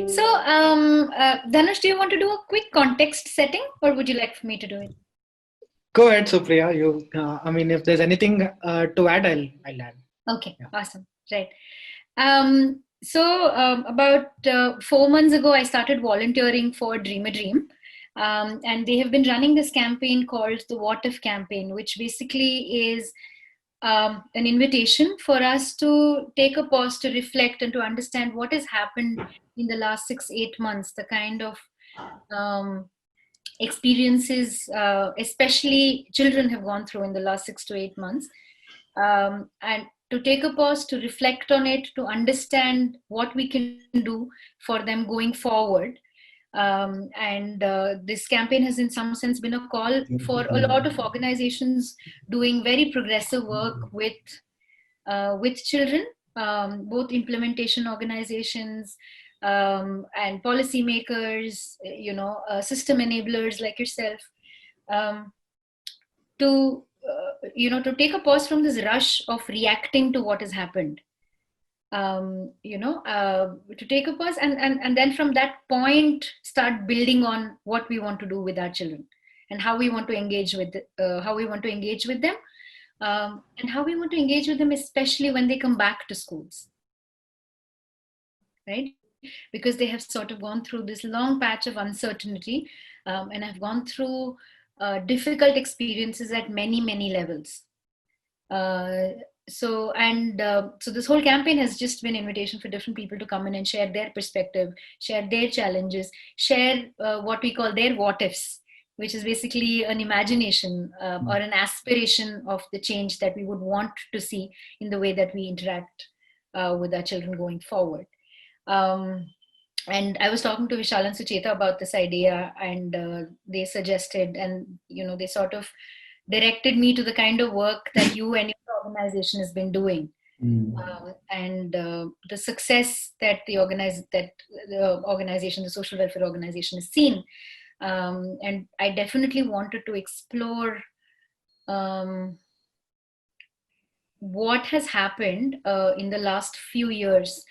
So, Dhanush, do you want to do a quick context setting, or would you like for me to do it? Go ahead, Supriya. I mean, if there's anything to add, I'll add. Okay, Yeah. awesome. Right. About 4 months ago, I started volunteering for Dream a Dream. And they have been running this campaign called the What If campaign, which basically is an invitation for us to take a pause to reflect and to understand what has happened in the last 6-8 months, the kind of um, experiences, especially children, have gone through in the last 6 to 8 months. And to take a pause, to reflect on it, to understand what we can do for them going forward. This campaign has, in some sense, been a call for a lot of organizations doing very progressive work with children, both implementation organizations and policymakers, system enablers like yourself, um, to take a pause from this rush of reacting to what has happened. To take a pause and then from that point start building on what we want to do with our children and how we want to engage with them, and how we want to engage with them, especially when they come back to schools, right? Because they have sort of gone through this long patch of uncertainty, and have gone through difficult experiences at many levels. So this whole campaign has just been an invitation for different people to come in and share their perspective, share their challenges, share what we call their what ifs, which is basically an imagination or an aspiration of the change that we would want to see in the way that we interact with our children going forward. And I was talking to Vishal and Sucheta about this idea, and they suggested, and they sort of directed me to the kind of work that you and your organization has been doing, and the success that the organization, the social welfare organization, has seen. And I definitely wanted to explore what has happened in the last few years.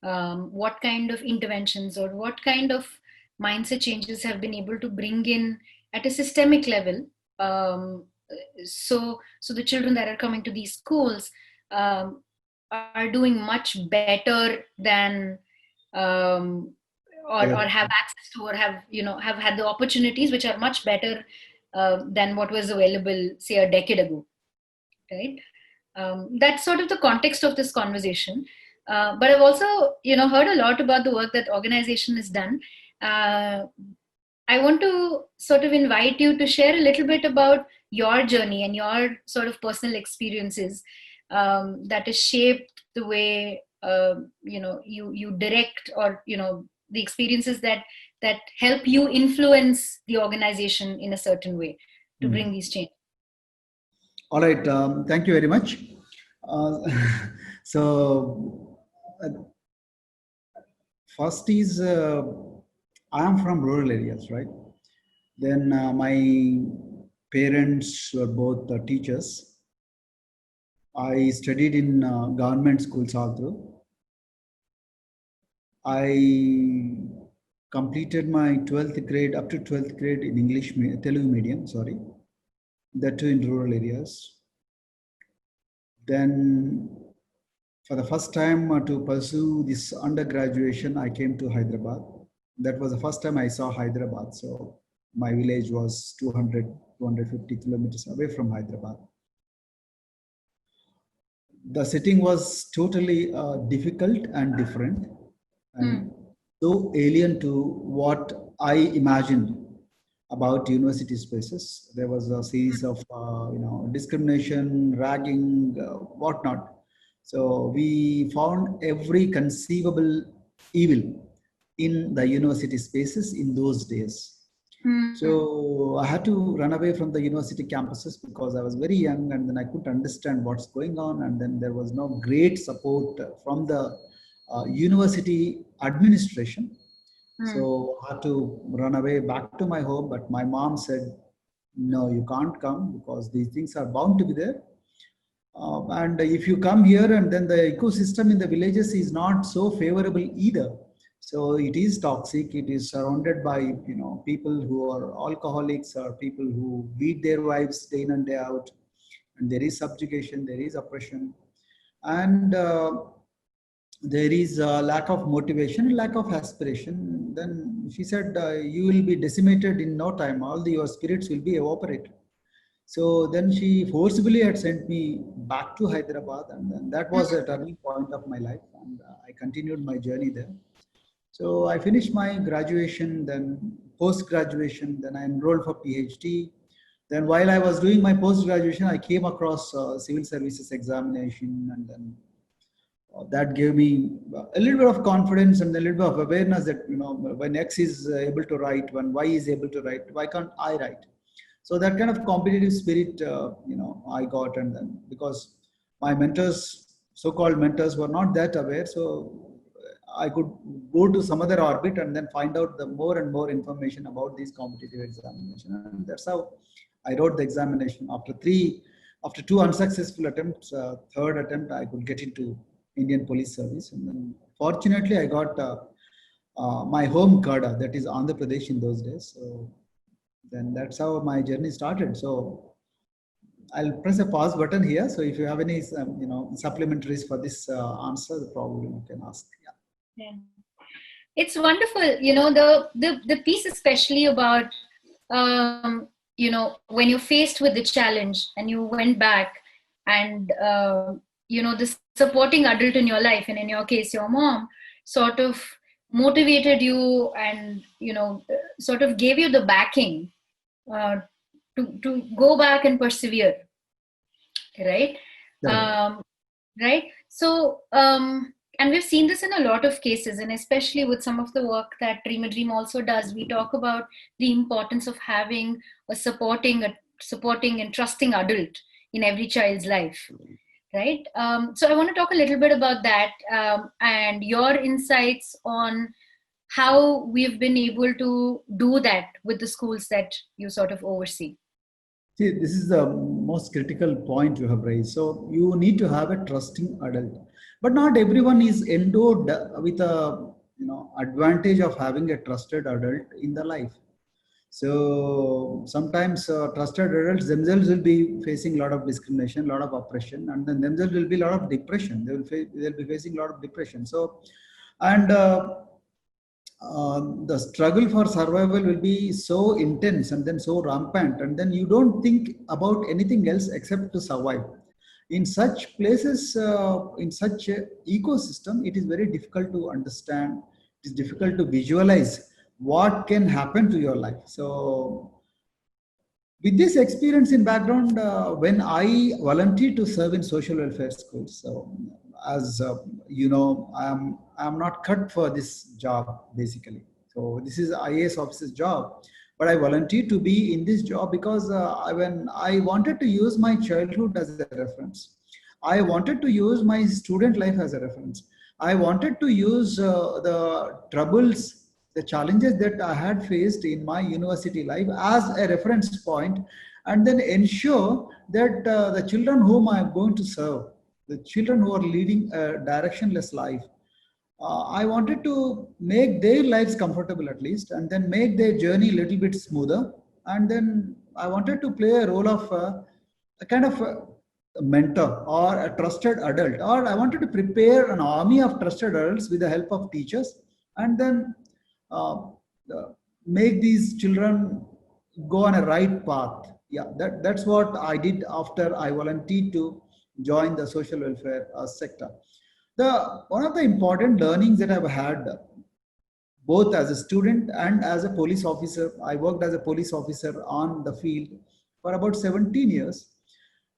What kind of interventions or what kind of mindset changes have been able to bring in at a systemic level, so the children that are coming to these schools are doing much better than, or have access to, or have had the opportunities which are much better than what was available, say, a decade ago, right? That's sort of the context of this conversation. But I've also, heard a lot about the work that organization has done. I want to sort of invite you to share a little bit about your journey and your sort of personal experiences that has shaped the way you direct, or the experiences that help you influence the organization in a certain way to bring these changes. All right, thank you very much. First is, I am from rural areas, right? Then my parents were both teachers. I studied in government schools also. I completed my 12th grade, up to 12th grade in Telugu medium, sorry. That too in rural areas. Then for the first time to pursue this undergraduation, I came to Hyderabad. That was the first time I saw Hyderabad. So my village was 250 kilometers away from Hyderabad. The setting was totally difficult and different, and so alien to what I imagined about university spaces. There was a series of discrimination, ragging, whatnot. So we found every conceivable evil in the university spaces in those days. So I had to run away from the university campuses because I was very young, and then I couldn't understand what's going on, and then there was no great support from the university administration. So I had to run away back to my home, but my mom said, no, you can't come because these things are bound to be there. And if you come here, and then the ecosystem in the villages is not so favorable either. So it is toxic. It is surrounded by people who are alcoholics or people who beat their wives day in and day out, and there is subjugation, there is oppression, and there is a lack of motivation, lack of aspiration. Then she said, "You will be decimated in no time. All your spirits will be evaporated." So then she forcibly had sent me back to Hyderabad, and then that was a turning point of my life, and I continued my journey there. So I finished my graduation, then post graduation, then I enrolled for PhD. Then while I was doing my post graduation, I came across civil services examination, and then that gave me a little bit of confidence and a little bit of awareness that when X is able to write, when Y is able to write, why can't I write? So that kind of competitive spirit, I got, and then because my mentors, so-called mentors, were not that aware, so I could go to some other orbit and then find out the more and more information about these competitive examination, and that's how I wrote the examination. After two unsuccessful attempts, third attempt I could get into Indian Police Service, and then fortunately I got my home Kada, that is Andhra Pradesh in those days. So then that's how my journey started. So I'll press a pause button here. So if you have any, supplementaries for this answer, probably you can ask. Yeah. It's wonderful. The piece especially about, when you're faced with the challenge and you went back and, the supporting adult in your life, and in your case, your mom, sort of motivated you and, sort of gave you the backing to go back and persevere. Right. Right. So, and we've seen this in a lot of cases, and especially with some of the work that Dream a Dream also does. We talk about the importance of having a supporting and trusting adult in every child's life. Right. So I want to talk a little bit about that and your insights on how we've been able to do that with the schools that you sort of oversee. See, this is the most critical point you have raised. So you need to have a trusting adult, but not everyone is endowed with a advantage of having a trusted adult in their life. So sometimes trusted adults themselves will be facing a lot of discrimination, a lot of oppression, and then themselves will be a lot of depression. They'll be facing a lot of depression. So, and the struggle for survival will be so intense and then so rampant, and then you don't think about anything else except to survive. In such places, in such a ecosystem, it is very difficult to understand. It is difficult to visualize what can happen to your life. So with this experience in background, when I volunteered to serve in social welfare schools, so as I'm not cut for this job basically. So this is IAS officer's job, but I volunteered to be in this job because when I wanted to use my childhood as a reference, I wanted to use my student life as a reference. I wanted to use the troubles, the challenges that I had faced in my university life as a reference point, and then ensure that the children whom I am going to serve, the children who are leading a directionless life, I wanted to make their lives comfortable at least, and then make their journey a little bit smoother. And then I wanted to play a role of a kind of a mentor or a trusted adult, or I wanted to prepare an army of trusted adults with the help of teachers, and then make these children go on a right path. Yeah, that's what I did after I volunteered to join the social welfare sector. One of the important learnings that I've had, both as a student and as a police officer, I worked as a police officer on the field for about 17 years.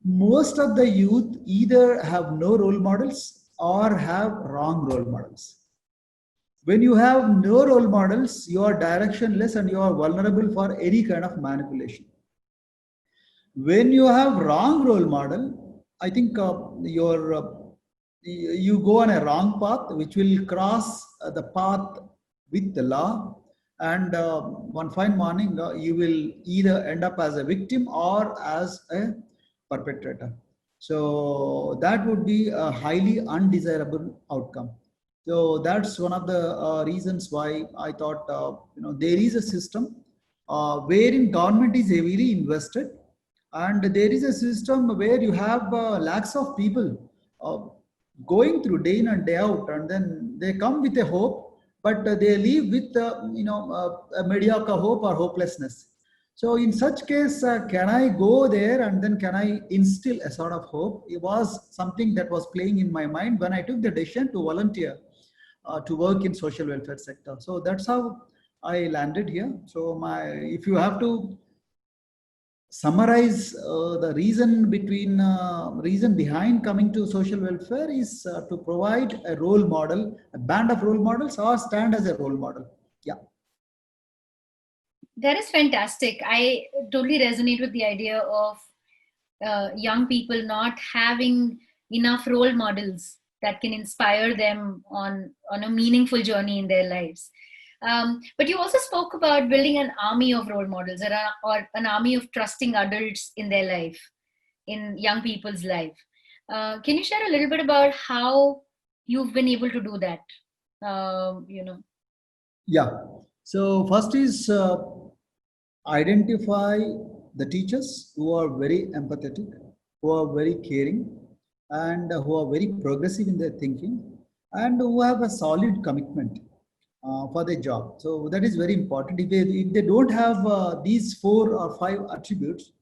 Most of the youth either have no role models or have wrong role models. When you have no role models, you are directionless and you are vulnerable for any kind of manipulation. When you have wrong role model, I think you go on a wrong path, which will cross the path with the law. And one fine morning, you will either end up as a victim or as a perpetrator. So that would be a highly undesirable outcome. So that's one of the reasons why I thought, there is a system wherein government is heavily invested, and there is a system where you have lakhs of people uh, going through day in and day out, and then they come with a hope, but they leave with a mediocre hope or hopelessness. So in such case, can I go there and then can I instill a sort of hope? It was something that was playing in my mind when I took the decision to volunteer to work in social welfare sector. So that's how I landed here. So if you have to summarize the reason behind coming to social welfare is to provide a role model, a band of role models, or stand as a role model. Yeah. That is fantastic. I totally resonate with the idea of young people not having enough role models that can inspire them on a meaningful journey in their lives. But you also spoke about building an army of role models, or an army of trusting adults in their life, in young people's life. Can you share a little bit about how you've been able to do that? Yeah. So first is identify the teachers who are very empathetic, who are very caring, and who are very progressive in their thinking, and who have a solid commitment for their job. So that is very important. If they don't have these 4 or 5 attributes,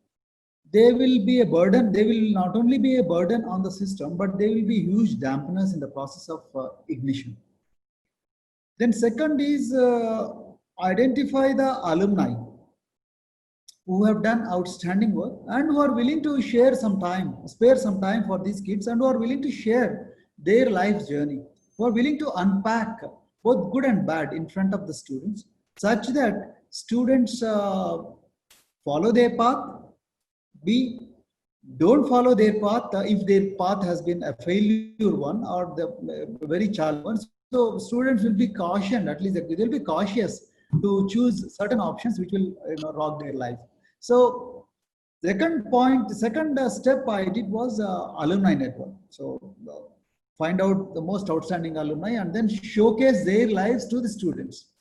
they will be a burden. They will not only be a burden on the system, but they will be huge dampeners in the process of ignition. Then second is identify the alumni who have done outstanding work and who are willing to spare some time for these kids, and who are willing to share their life journey, who are willing to unpack both good and bad in front of the students, such that students follow their path, B, don't follow their path if their path has been a failure one or the very challenging one. So students will be cautioned, at least they'll be cautious to choose certain options which will rock their life. So second step I did was alumni network. So find out the most outstanding alumni and then showcase their lives to the students.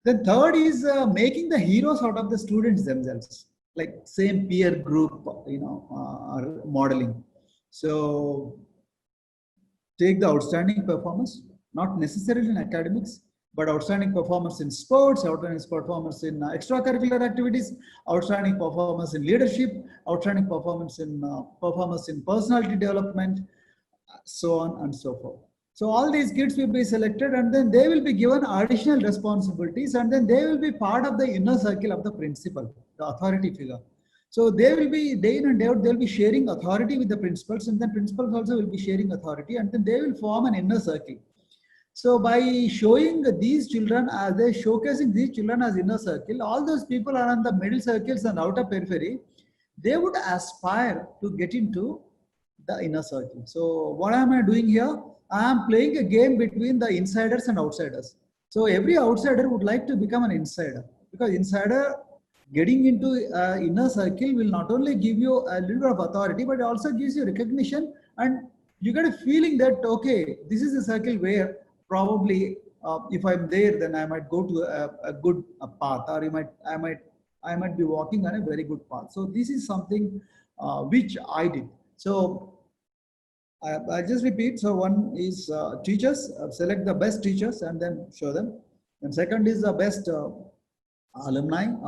Then third is making the heroes out of the students themselves, like same peer group, modeling. So take the outstanding performance, not necessarily in academics, but outstanding performance in sports, outstanding performance in extracurricular activities, outstanding performance in leadership, outstanding performance in personality development, so on and so forth. So all these kids will be selected, and then they will be given additional responsibilities, and then they will be part of the inner circle of the principal, the authority figure. So they will be day in and day out, they'll be sharing authority with the principals, and then principals also will be sharing authority, and then they will form an inner circle. So by showing these children, as they showcasing these children as inner circle, all those people are on the middle circles and outer periphery, they would aspire to get into the inner circle. So what am I doing here? I am playing a game between the insiders and outsiders. So every outsider would like to become an insider, because insider getting into inner circle will not only give you a little bit of authority, but it also gives you recognition, and you get a feeling that, okay, this is a circle where probably if I'm there, then I might go to a good path, or I might be walking on a very good path. So this is something which I did. So I just repeat. So one is teachers, select the best teachers and then show them. And second is the best alumnus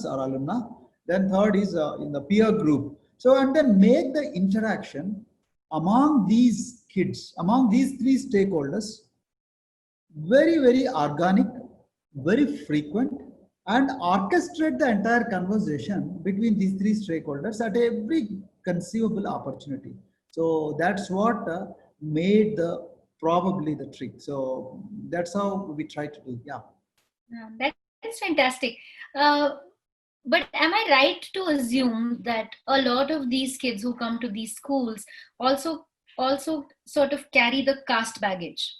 or alumna. Then third is in the peer group. So, and then make the interaction among these kids, among these 3 stakeholders, very, very organic, very frequent, and orchestrate the entire conversation between these 3 stakeholders at every conceivable opportunity. So that's what made probably the trick. So that's how we try to do. Yeah. That's fantastic. But am I right to assume that a lot of these kids who come to these schools also sort of carry the caste baggage,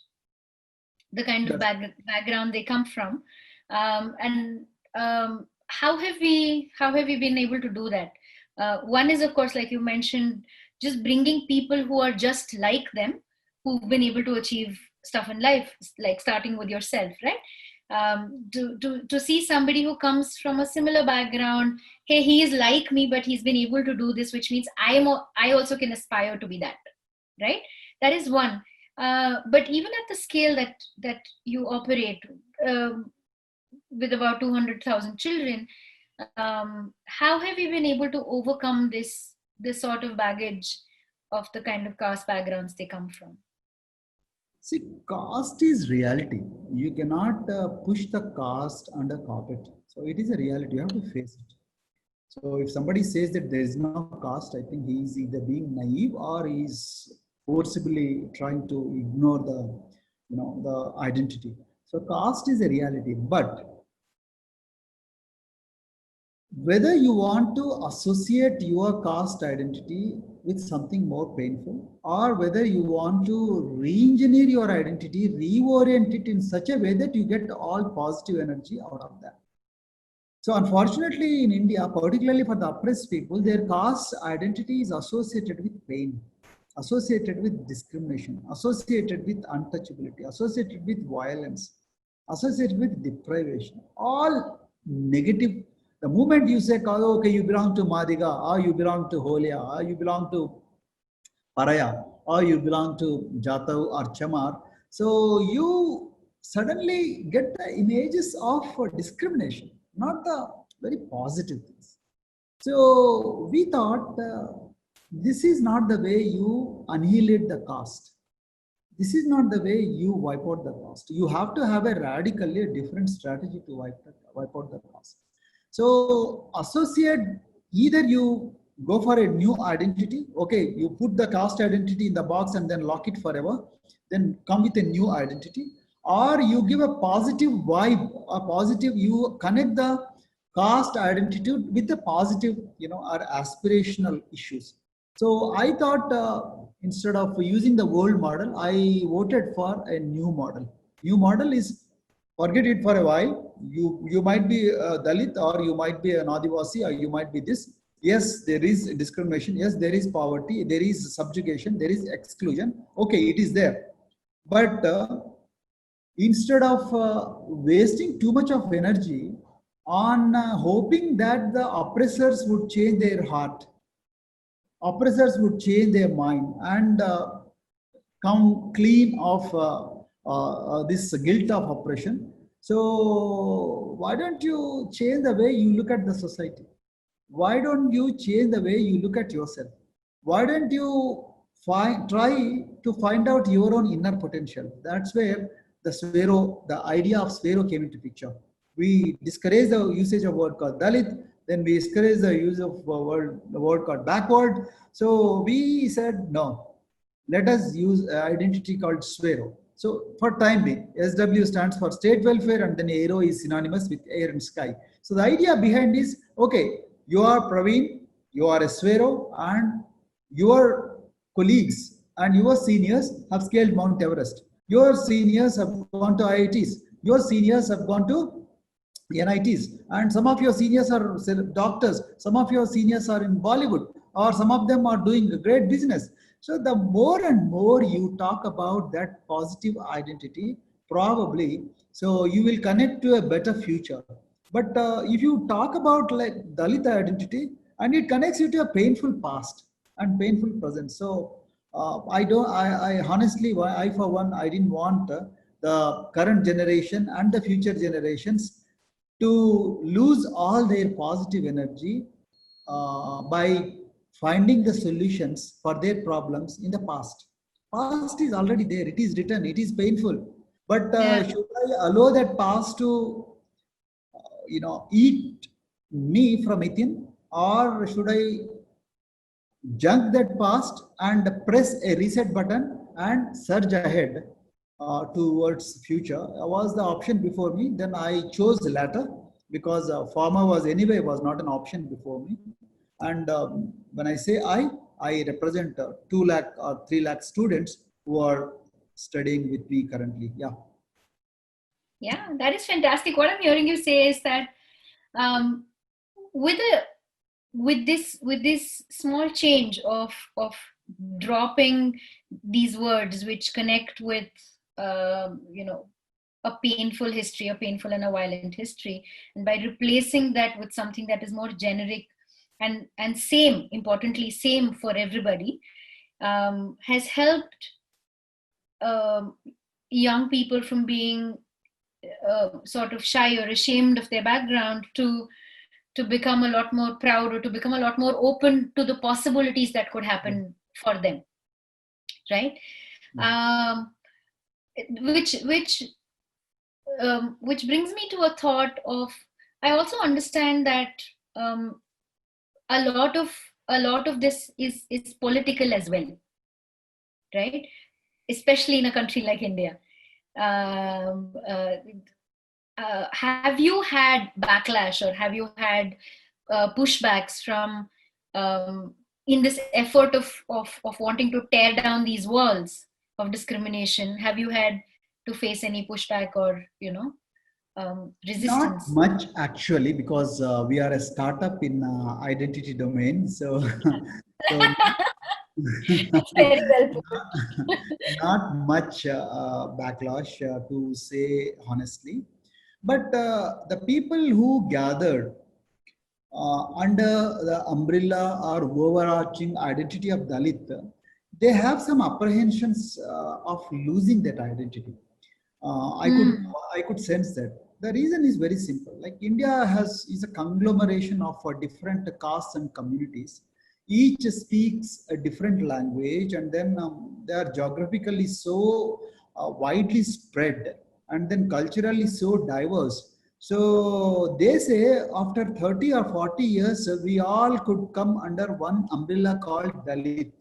the kind of background they come from, and how have we been able to do that? One is, of course, like you mentioned, just bringing people who are just like them, who've been able to achieve stuff in life, like starting with yourself, right? To see somebody who comes from a similar background, hey, he is like me, but he's been able to do this, which means I also can aspire to be that, right? That is one. But even at the scale that you operate, um, with about 200,000 children, how have you been able to overcome this sort of baggage of the kind of caste backgrounds they come from? See, caste is reality. You cannot push the caste under carpet. So it is a reality. You have to face it. So if somebody says that there is no caste, I think he is either being naive or he is forcibly trying to ignore the identity. So caste is a reality, but whether you want to associate your caste identity with something more painful, or whether you want to re-engineer your identity, reorient it in such a way that you get all positive energy out of that. So unfortunately in India, particularly for the oppressed people, their caste identity is associated with pain, associated with discrimination, associated with untouchability, associated with violence, associated with deprivation, all negative. The moment you say, oh, okay, you belong to Madiga, or you belong to Holia, or you belong to Paraya, or you belong to Jatav or Chamar, so you suddenly get the images of discrimination, not the very positive things. So we thought this is not the way you annihilate the caste. This is not the way you wipe out the caste. You have to have a radically different strategy to wipe out the caste. So associate, either you go for a new identity, okay, you put the caste identity in the box and then lock it forever, then come with a new identity, or you give a positive vibe, a positive, you connect the caste identity with the positive, or aspirational issues. So I thought instead of using the old model, I voted for a new model. New model is, forget it for a while. You might be a Dalit, or you might be an Adivasi, or you might be this. Yes, there is discrimination. Yes, there is poverty. There is subjugation. There is exclusion. Okay, it is there. But instead of wasting too much of energy on hoping that the oppressors would change their heart, oppressors would change their mind and come clean of this guilt of oppression. So why don't you change the way you look at the society? Why don't you change the way you look at yourself? Why don't you try to find out your own inner potential? That's where the idea of Svero came into picture. We discourage the usage of word called Dalit, then we discourage the use of the word called backward. So we said, no, let us use identity called Svero. So for time being, SW stands for state welfare, and then aero is synonymous with air and sky. So the idea behind is, okay, you are Praveen, you are a Svero, and your colleagues and your seniors have scaled Mount Everest. Your seniors have gone to IITs. Your seniors have gone to NITs, and some of your seniors are doctors, some of your seniors are in Bollywood, or some of them are doing great business. So the more and more you talk about that positive identity, probably, so you will connect to a better future. But if you talk about like Dalit identity, and it connects you to a painful past and painful present. So I honestly, I for one, I didn't want the current generation and the future generations to lose all their positive energy by finding the solutions for their problems in the past. Past is already there, it is written, it is painful. But should I allow that past to, eat me from within, or should I junk that past and press a reset button and surge ahead towards future? Was the option before me. Then I chose the latter, because pharma was not an option before me. And when I say I represent 2 lakh or 3 lakh students who are studying with me currently. Yeah, that is fantastic. What I'm hearing you say is that um, with this small change of dropping these words which connect with you know, a painful history, a painful and a violent history, and by replacing that with something that is more generic and same, importantly, same for everybody, has helped um, young people from being sort of shy or ashamed of their background to become a lot more proud, or to become a lot more open to the possibilities that could happen for them, right? um, which which which brings me to a thought of, I also understand that um, a lot of this is political as well, right? Especially in a country like India. um, uh, have you had backlash, or have you had pushbacks from in this effort of wanting to tear down these walls of discrimination? Have you had to face any pushback or, you know, Not resistance? much actually, because we are a startup in identity domain. So, so It's very well put. not much backlash to say honestly. But the people who gathered under the umbrella or overarching identity of Dalit, they have some apprehensions of losing that identity. I could sense that. The reason is very simple. Like India is a conglomeration of different castes and communities. Each speaks a different language, and then they are geographically so widely spread, and then culturally so diverse. So they say after 30 or 40 years, we all could come under one umbrella called Dalit.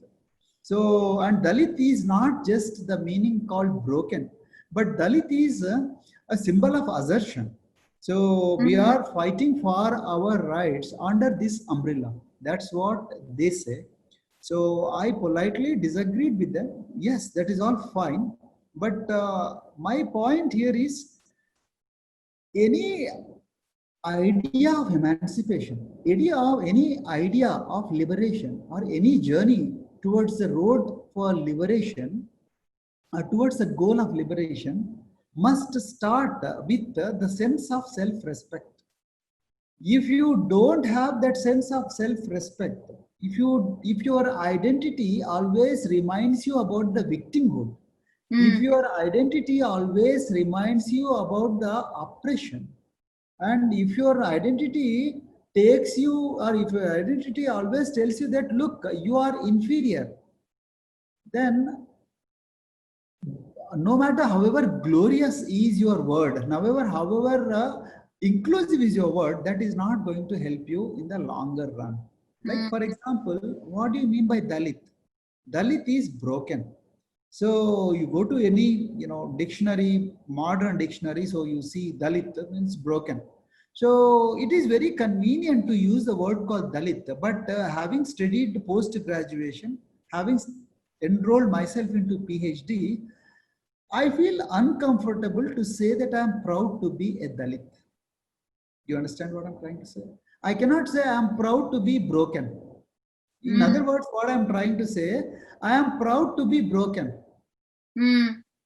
So, and Dalit is not just the meaning called broken, but Dalit is a symbol of assertion. So, we are fighting for our rights under this umbrella. That's what they say. So, I politely disagreed with them. Yes, that is all fine. But my point here is any idea of emancipation, any idea of liberation, or any journey towards the road for liberation, or towards the goal of liberation, must start with the sense of self-respect. If you don't have that sense of self-respect, if your identity always reminds you about the victimhood, if your identity always reminds you about the oppression, and if your identity takes you, or if your identity always tells you that, look, you are inferior, then no matter however glorious is your word, however inclusive is your word, that is not going to help you in the longer run. Like, for example, what do you mean by Dalit? Dalit is broken. So you go to any dictionary, modern dictionary, so you see Dalit means broken. So it is very convenient to use the word called Dalit. But having studied post graduation, having enrolled myself into PhD, I feel uncomfortable to say that I am proud to be a Dalit. You understand what I'm trying to say? I cannot say I am proud to be broken. In other words, what I am trying to say, I am proud to be broken.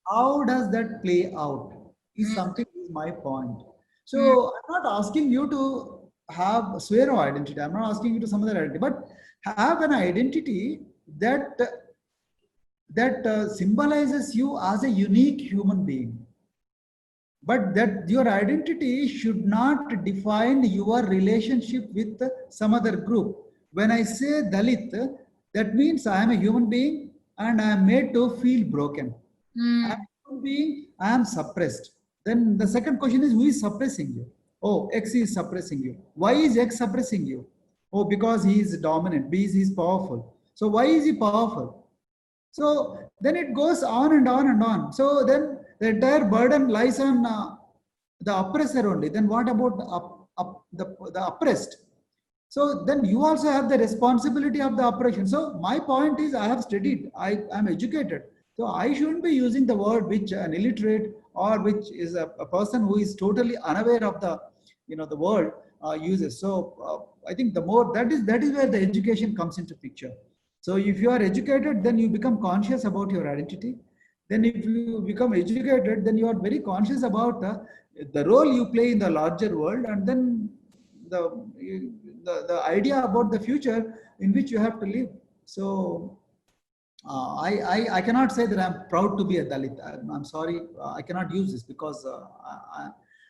How does that play out? Is something is my point. So I'm not asking you to have swear of identity. I'm not asking you to some other identity, but have an identity that symbolizes you as a unique human being. But that your identity should not define your relationship with some other group. When I say Dalit, that means I am a human being and I am made to feel broken. I am a human being, I am suppressed. Then the second question is, who is suppressing you? Oh, X is suppressing you. Why is X suppressing you? Oh, because he is dominant, B is powerful. So why is he powerful? So then it goes on and on and on. So then the entire burden lies on the oppressor only. Then what about the oppressed? So then you also have the responsibility of the oppression. So my point is, I have studied, I am educated. So I shouldn't be using the word which an illiterate or which is a person who is totally unaware of the world uses. So I think the more that is where the education comes into picture. So if you are educated, then you become conscious about your identity. Then if you become educated, then you are very conscious about the role you play in the larger world, and then the, the idea about the future in which you have to live. So I cannot say that I'm proud to be a Dalit. I'm sorry, I cannot use this because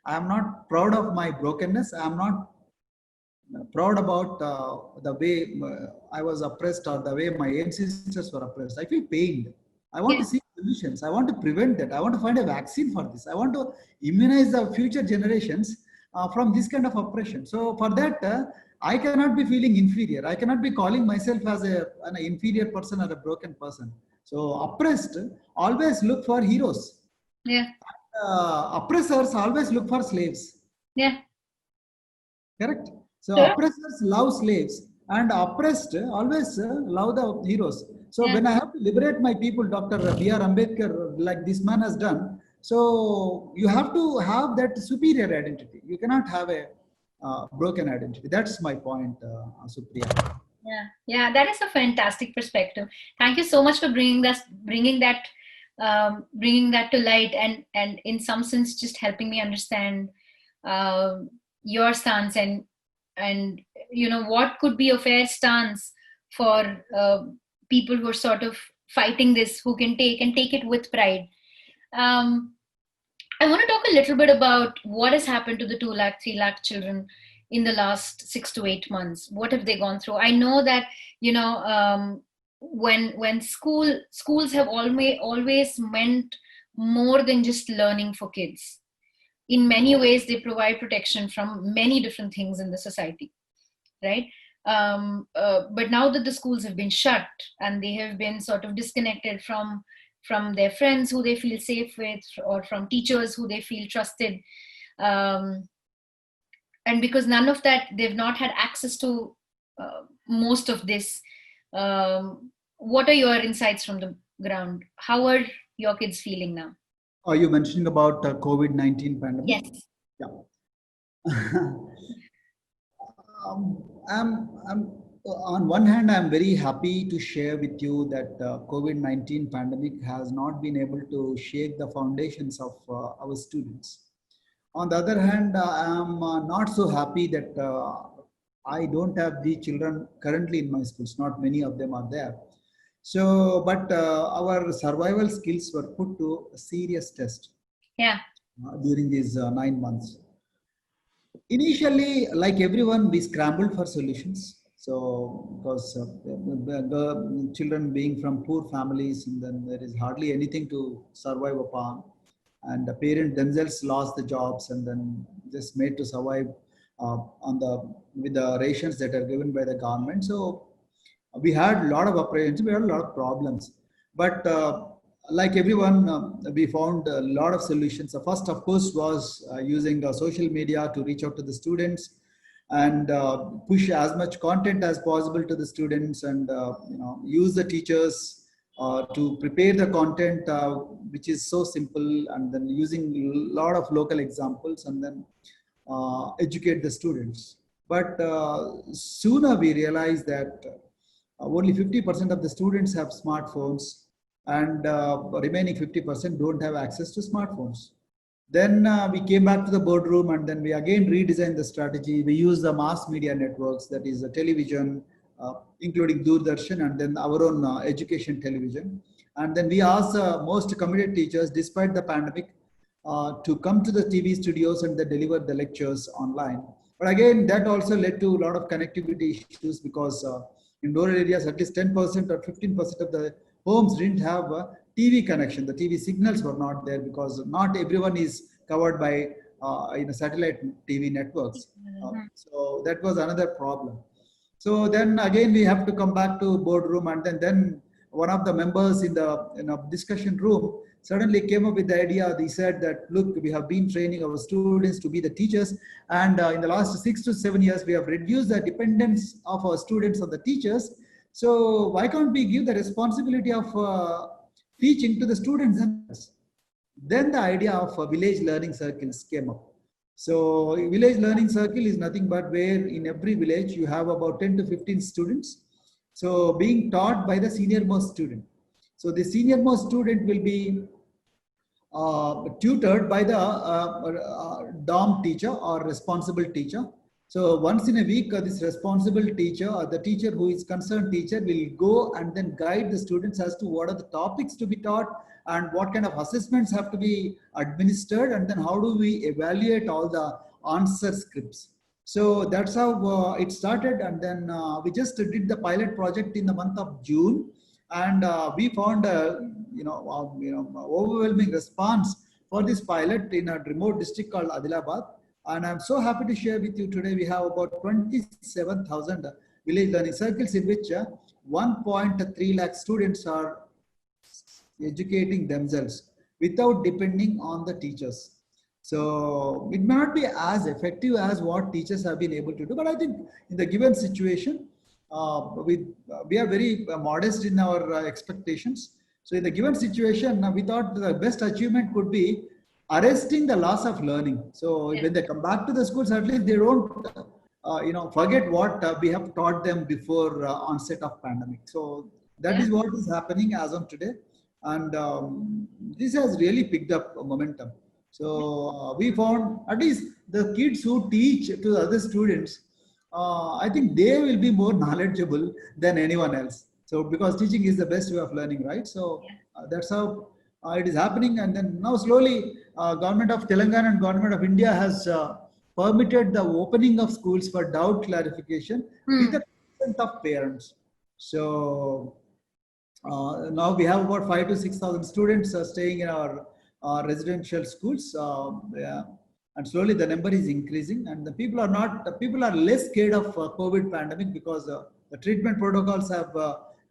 I am not proud of my brokenness. I am not proud about the way I was oppressed or the way my ancestors were oppressed. I feel pained. I want to Yeah. see solutions. I want to prevent that. I want to find a vaccine for this. I want to immunize the future generations from this kind of oppression. So for that, I cannot be feeling inferior. I cannot be calling myself as an inferior person or a broken person. So oppressed always look for heroes. Yeah. Oppressors always look for slaves. Yeah. Correct. So Sure. oppressors love slaves and oppressed always love the heroes. So Yeah. when I have to liberate my people, Dr. B.R. Ambedkar, like this man has done, so you have to have that superior identity. You cannot have a broken identity. That's my point, Supriya. Yeah, yeah, that is a fantastic perspective. Thank you so much for bringing that to light, and in some sense, just helping me understand your stance, and what could be a fair stance for people who are sort of fighting this, who can take it with pride. Um, I want to talk a little bit about what has happened to the 2 lakh, 3 lakh children in the last 6 to 8 months. What have they gone through? I know that, when schools have always meant more than just learning for kids. In many ways, they provide protection from many different things in the society, right? But now that the schools have been shut and they have been sort of disconnected from their friends who they feel safe with, or from teachers who they feel trusted, um, and because none of that, they've not had access to most of this. What are your insights from the ground? How are your kids feeling now? Are you mentioning about COVID-19 pandemic? Yes. Yeah. I'm on one hand, I'm very happy to share with you that COVID-19 pandemic has not been able to shake the foundations of our students. On the other hand, I'm not so happy that I don't have the children currently in my schools. Not many of them are there. So, but our survival skills were put to a serious test Yeah. during these 9 months. Initially, like everyone, we scrambled for solutions. So, because the children being from poor families, and then there is hardly anything to survive upon, and the parents themselves lost the jobs, and then just made to survive on the with the rations that are given by the government. So, we had a lot of operations, we had a lot of problems, but like everyone, we found a lot of solutions. The first, of course, was using social media to reach out to the students and push as much content as possible to the students, and use the teachers to prepare the content, which is so simple, and then using a lot of local examples, and then educate the students. But sooner we realized that only 50% of the students have smartphones, and remaining 50% don't have access to smartphones. Then we came back to the boardroom, and then we again redesigned the strategy. We use the mass media networks, that is the television, including Doordarshan, and then our own education television. And then we asked most committed teachers, despite the pandemic, to come to the TV studios and they deliver the lectures online. But again, that also led to a lot of connectivity issues, because in rural areas, at least 10% or 15% of the homes didn't have a TV connection. The TV signals were not there, because not everyone is covered by satellite TV networks. So that was another problem. So then again, we have to come back to boardroom, and then one of the members in the discussion room suddenly came up with the idea. They said that, look, we have been training our students to be the teachers, and in the last 6 to 7 years, we have reduced the dependence of our students on the teachers. So why can't we give the responsibility of teaching to the students themselves? Then the idea of village learning circles came up. So village learning circle is nothing but where in every village you have about 10 to 15 students. So being taught by the senior most student. So the senior most student will be tutored by the dorm teacher or responsible teacher. So once in a week, this responsible teacher or the teacher who is concerned teacher will go and then guide the students as to what are the topics to be taught and what kind of assessments have to be administered, and then how do we evaluate all the answer scripts. So that's how it started, and then we just did the pilot project in the month of June, and we found overwhelming response for this pilot in a remote district called Adilabad. And I'm so happy to share with you today we have about 27,000 village learning circles in which 1.3 lakh students are educating themselves without depending on the teachers. So it may not be as effective as what teachers have been able to do, but I think in the given situation, we are very modest in our expectations. So in the given situation, we thought the best achievement could be arresting the loss of learning. So when they come back to the schools, at least they don't forget what we have taught them before onset of pandemic. So that is what is happening as of today. And this has really picked up momentum. So we found at least the kids who teach to the other students, I think they will be more knowledgeable than anyone else. So because teaching is the best way of learning, right? So that's how it is happening. And then now slowly government of Telangana and government of India has permitted the opening of schools for doubt clarification with the consent of parents. So now we have about 5,000 to 6,000 students staying in our residential schools. And slowly the number is increasing, and the people are less scared of COVID pandemic because the treatment protocols have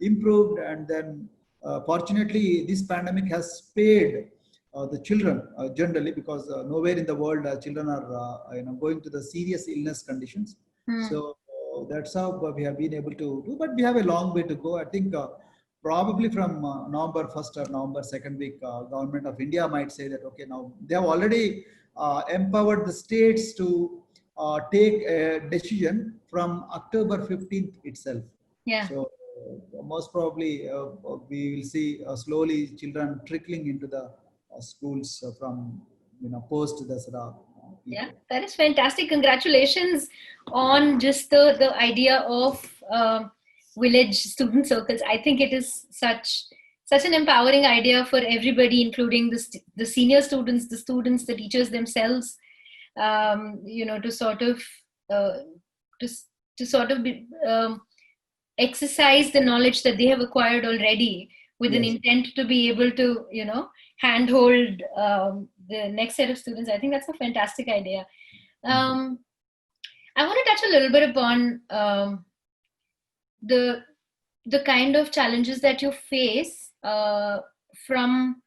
improved, and then fortunately this pandemic has spared the children generally, because nowhere in the world children are going to the serious illness conditions. So that's how we have been able to do, but we have a long way to go. I think probably from November 1st or November 2nd week, government of India might say that, okay, now they have already empowered the states to take a decision from October 15th itself. Yeah. So most probably we will see slowly children trickling into the schools from post Dasara. Yeah, that is fantastic. Congratulations on just the idea of village student circles. I think it is such an empowering idea for everybody, including the senior students, the students, the teachers themselves. To sort of be, exercise the knowledge that they have acquired already, with an intent to be able to handhold the next set of students. I think that's a fantastic idea. I want to touch a little bit upon the kind of challenges that you face from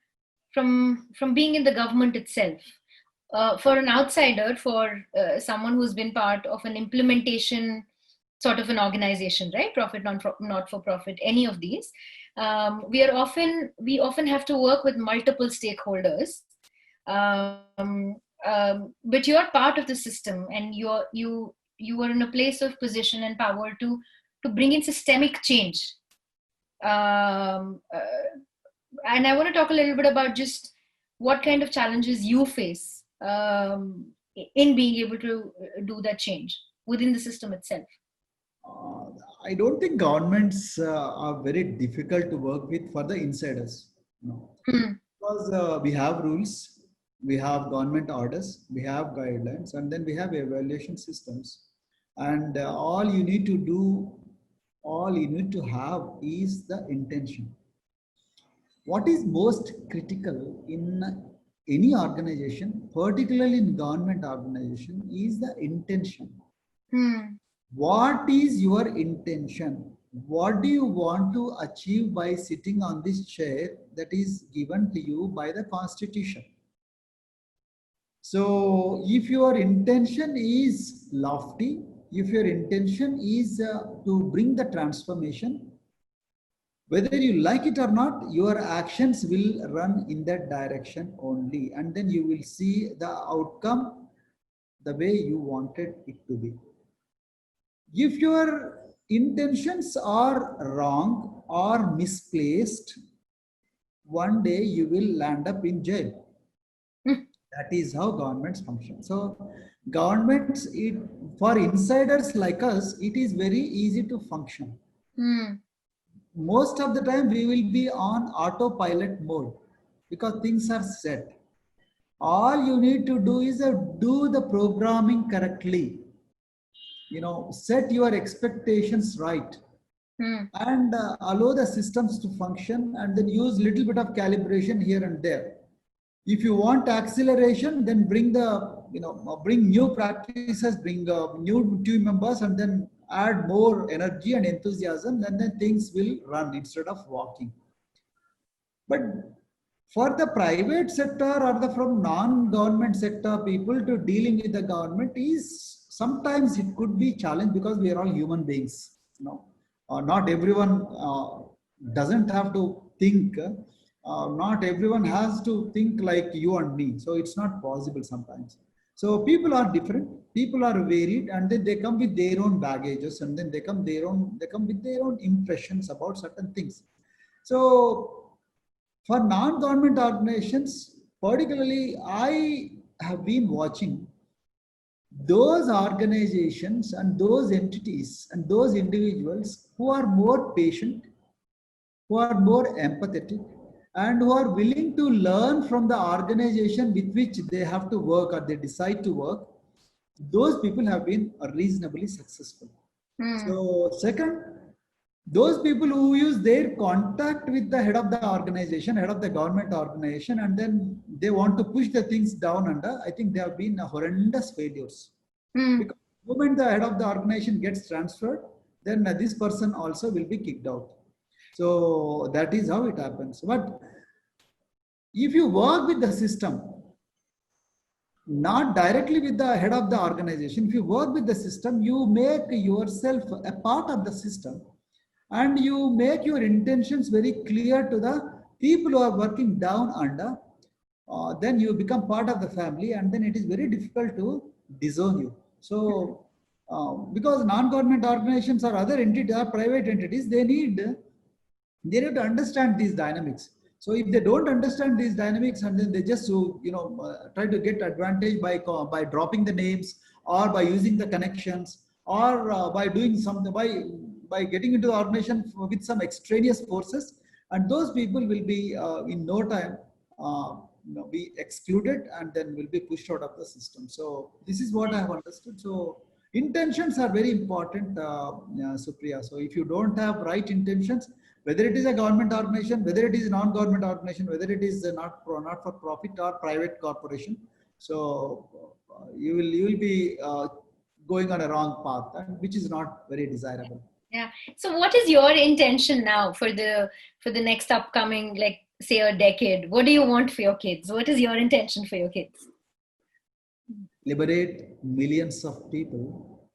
being in the government itself. For an outsider, for someone who's been part of an implementation sort of an organization, right? Profit, not for profit, any of these. We often have to work with multiple stakeholders, but you're part of the system, and you are in a place of position and power to bring in systemic change. And I want to talk a little bit about just what kind of challenges you face in being able to do that change within the system itself. I don't think governments are very difficult to work with for the insiders. Because we have rules, we have government orders, we have guidelines, and then we have evaluation systems. And all you need to have is the intention. What is most critical in any organization, particularly in government organization, is the intention. What is your intention? What do you want to achieve by sitting on this chair that is given to you by the Constitution? So if your intention is lofty, if your intention is to bring the transformation, whether you like it or not, your actions will run in that direction only, and then you will see the outcome the way you wanted it to be. If your intentions are wrong or misplaced, one day you will land up in jail. Hmm. That is how governments function. So governments, for insiders like us, it is very easy to function. Hmm. Most of the time we will be on autopilot mode because things are set. All you need to do is do the programming correctly. Set your expectations right, Hmm. and allow the systems to function, and then use little bit of calibration here and there. If you want acceleration, then bring new practices, bring new team members, and then add more energy and enthusiasm, and then things will run instead of walking. But for the private sector or the from non-government sector people to dealing with the government is sometimes it could be challenge because we are all human beings. Not everyone doesn't have to think. Not everyone has to think like you and me. So it's not possible sometimes. So people are different. People are varied, and then they come with their own baggages, and then they come with their own impressions about certain things. So for non-government organizations, particularly, I have been watching those organizations and those entities and those individuals who are more patient, who are more empathetic, and who are willing to learn from the organization with which they have to work or they decide to work. Those people have been reasonably successful. Hmm. So, second, those people who use their contact with the head of the organization, head of the government organization, and then they want to push the things down under, I think they have been horrendous failures. Hmm. Because the moment the head of the organization gets transferred, then this person also will be kicked out. So that is how it happens. But if you work with the system, not directly with the head of the organization, if you work with the system, you make yourself a part of the system, and you make your intentions very clear to the people who are working down under. Then you become part of the family, and then it is very difficult to disown you. So because non-government organizations or other entities or private entities, they need to understand these dynamics. So if they don't understand these dynamics, and then they just try to get advantage by dropping the names, or by using the connections, or by doing something, by getting into the organization with some extraneous forces, and those people will be in no time be excluded, and then will be pushed out of the system. So this is what I have understood. So intentions are very important, Supriya. So if you don't have right intentions, whether it is a government organization, whether it is a non-government organization, whether it is a not for profit or private corporation, so you will be going on a wrong path, and which is not very desirable. Yeah. So what is your intention now for the next upcoming, like, say, a decade? What do you want for your kids? What is your intention for your kids? Liberate millions of people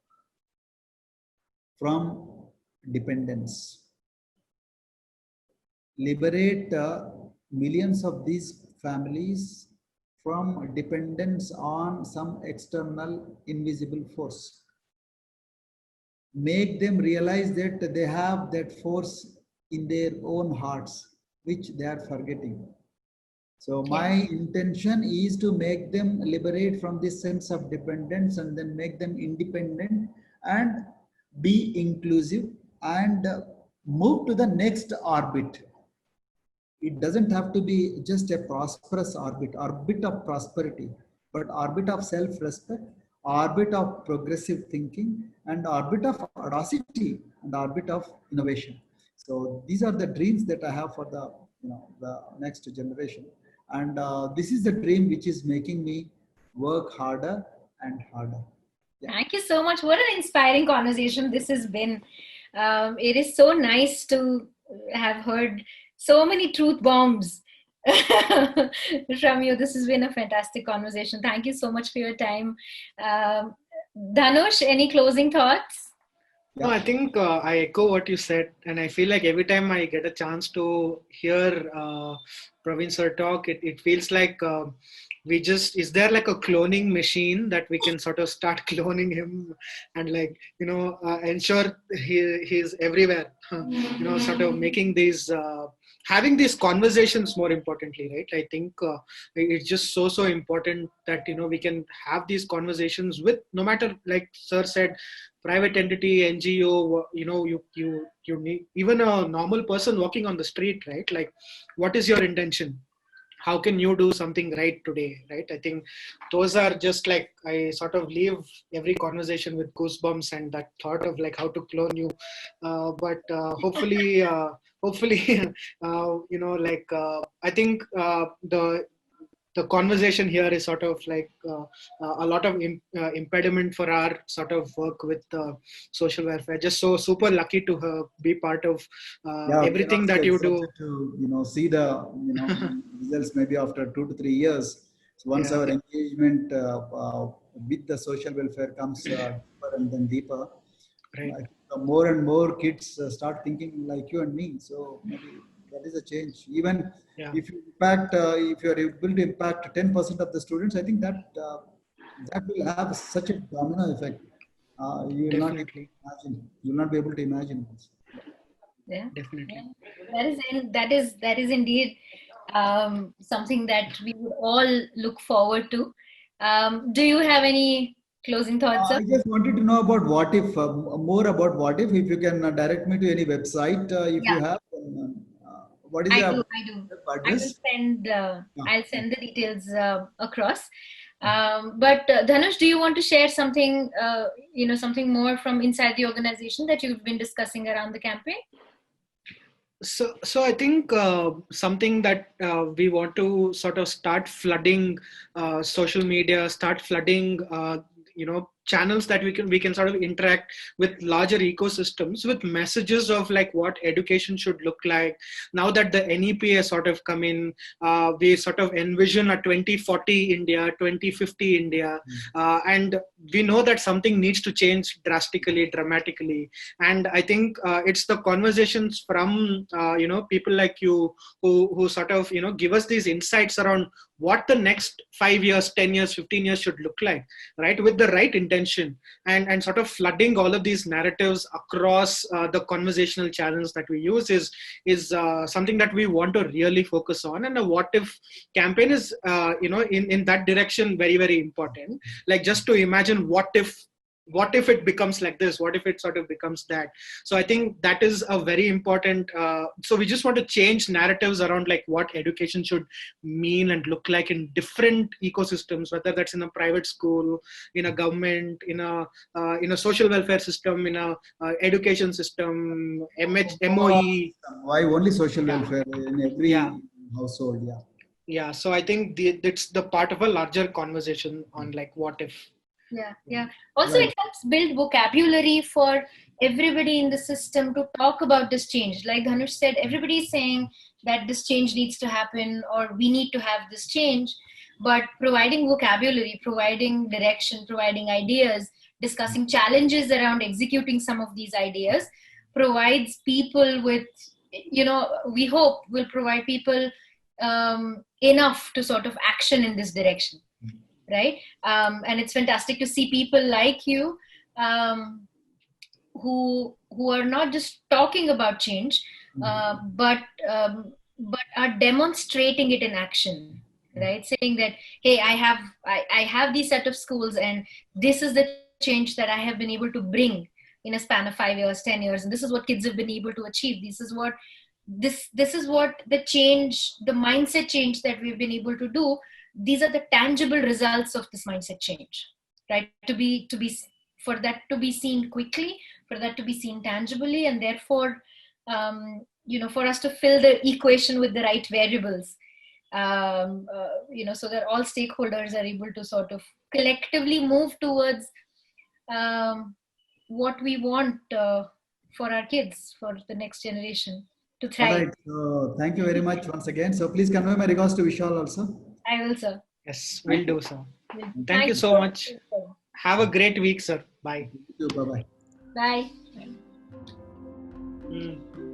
from dependence. Liberate millions of these families from dependence on some external invisible force. Make them realize that they have that force in their own hearts, which they are forgetting. So my intention is to make them liberate from this sense of dependence, and then make them independent and be inclusive, and move to the next orbit. It doesn't have to be just a prosperous orbit of prosperity, but orbit of self-respect, orbit of progressive thinking, and orbit of audacity, and orbit of innovation. So these are the dreams that I have for the next generation, and this is the dream which is making me work harder and harder. Yeah. Thank you so much. What an inspiring conversation this has been. It is so nice to have heard so many truth bombs from you. This has been a fantastic conversation. Thank you so much for your time. Dhanush, any closing thoughts? No, I think I echo what you said, and I feel like every time I get a chance to hear Praveen sir talk, it feels like is there like a cloning machine that we can sort of start cloning him, and ensure he's everywhere, sort of making these having these conversations more importantly, right? I think it's just so important that we can have these conversations with, no matter, like sir said, private entity, NGO, you need even a normal person walking on the street, right? Like, what is your intention? How can you do something right today, right? I think those are just like, I sort of leave every conversation with goosebumps and that thought of like how to clone you. But hopefully I think the conversation here is sort of like a lot of impediment for our sort of work with social welfare. Just so super lucky to be part of Yeah, we are everything also that you do. excited to see the results maybe after 2 to 3 years. So once Yeah, our engagement with the social welfare comes deeper and then deeper, right. I think more and more kids start thinking like you and me. So maybe that is a change. Even Yeah, if you are able to impact 10% of the students, I think that that will have such a domino effect. You will not even definitely. imagine. You will not be able to imagine this. Yeah, Definitely. yeah. That is indeed something that we would all look forward to. Do you have any closing thoughts, sir? I just wanted to know about what if, more about what if you can direct me to any website if you Yeah, have. What is I your do. I do. web I will address? send. Yeah. I'll send the details across. But Dhanush, do you want to share something? Something more from inside the organization that you've been discussing around the campaign? So I think something that we want to sort of start flooding social media, start flooding channels that we can sort of interact with larger ecosystems with messages of like what education should look like. Now that the NEP has sort of come in, we sort of envision a 2040 India, 2050 India, and we know that something needs to change drastically, dramatically. And I think it's the conversations from people like you who sort of give us these insights around what the next 5 years, 10 years, 15 years should look like, right, with the right intention, and sort of flooding all of these narratives across the conversational channels that we use is something that we want to really focus on. And a what if campaign is in that direction very, very important. Like, just to imagine what if it becomes like this, what if it sort of becomes that. So I think that is a very important so we just want to change narratives around like what education should mean and look like in different ecosystems, whether that's in a private school, in a government, in a social welfare system, in a education system, MOE. Why only social Yeah, welfare in yeah, every household? Yeah. yeah. So I think it's the part of a larger conversation on like what if. Yeah, yeah. Also, Right. it helps build vocabulary for everybody in the system to talk about this change. Like Dhanush said, everybody is saying that this change needs to happen or we need to have this change. But providing vocabulary, providing direction, providing ideas, discussing challenges around executing some of these ideas provides people with, we hope will provide people enough to sort of action in this direction, right? And it's fantastic to see people like you, who are not just talking about change, but are demonstrating it in action, right? Saying that, hey, I have these set of schools, and this is the change that I have been able to bring in a span of 5 years, 10 years, and this is what kids have been able to achieve. This is what the change, the mindset change that we've been able to do. These are the tangible results of this mindset change, right? To be for that to be seen quickly, for that to be seen tangibly, and therefore for us to fill the equation with the right variables, so that all stakeholders are able to sort of collectively move towards what we want for our kids, for the next generation to All thrive. right. So thank you very much once again. So please convey my regards to Vishal also. I will, sir. Yes, will do, sir. Thank Thank you you so so much. much, sir. Have a great week, sir. Bye. Bye bye. Bye. Mm.